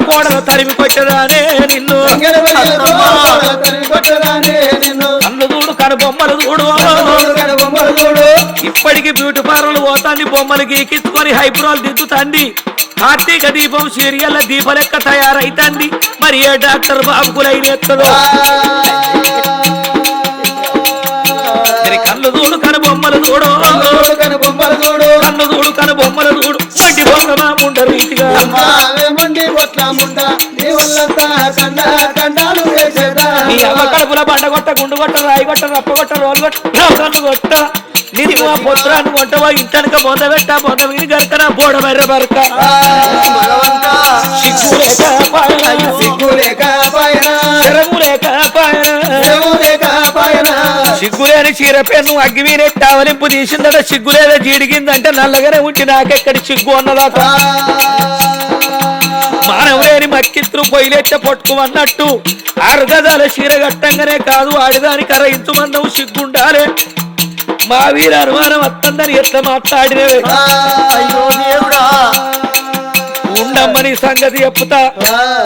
కోడలు తరిమి కొట్టరానే నిన్ను కన్ను చూడు కను బొమ్మలు చూడు ఇప్పటికి బ్యూటీ పార్లర్లు పోతాంది బొమ్మలు గీకించుకొని హైబ్రోలు దిద్దుతాంది కార్తీక దీపం సీరియల్ దీపలెక్క తయారైతాంది మరి ఏ డాక్టర్ బాబుకులైనెత్తదో కన్ను చూడు కను బొమ్మలు చూడు కన్ను చూడు కను బొమ్మలు చూడు మండి బొమ్మమా ముండ రీతిగా నీ అమ్మ కడుపుల బండ కొట్ట గుండు కొట్ట రాయి కొట్ట రప్ప కొట్ట రోలు కొట్ట కన్ను కొట్ట నిధి మా పుత్రాన్ని కొట్టవా ఇంటనక బొంద పెట్ట బొంద విని గరకన బోడ మెర్ర బరక సిగ్గులేని చీర పెన్ను అగ్గి మీరే తావలింపు తీసిందట సిగ్గులేదా జీడిగిందంటే నల్లగానే ఉండి నాకెక్కడి సిగ్గు అన్నదాకా మానవులేని మక్కిత్రు పొయ్యిలెచ్చ పట్టుకోమన్నట్టు 6 గజాల చీర గట్టంగానే కాదు ఆడిదానికి అరయించుమన్నావు సిగ్గుండాలే మా వీర అనుమానం వస్తుందని ఎట్లా మాట్లాడినవే ఉండమ్మని సంగతి చెప్పుతా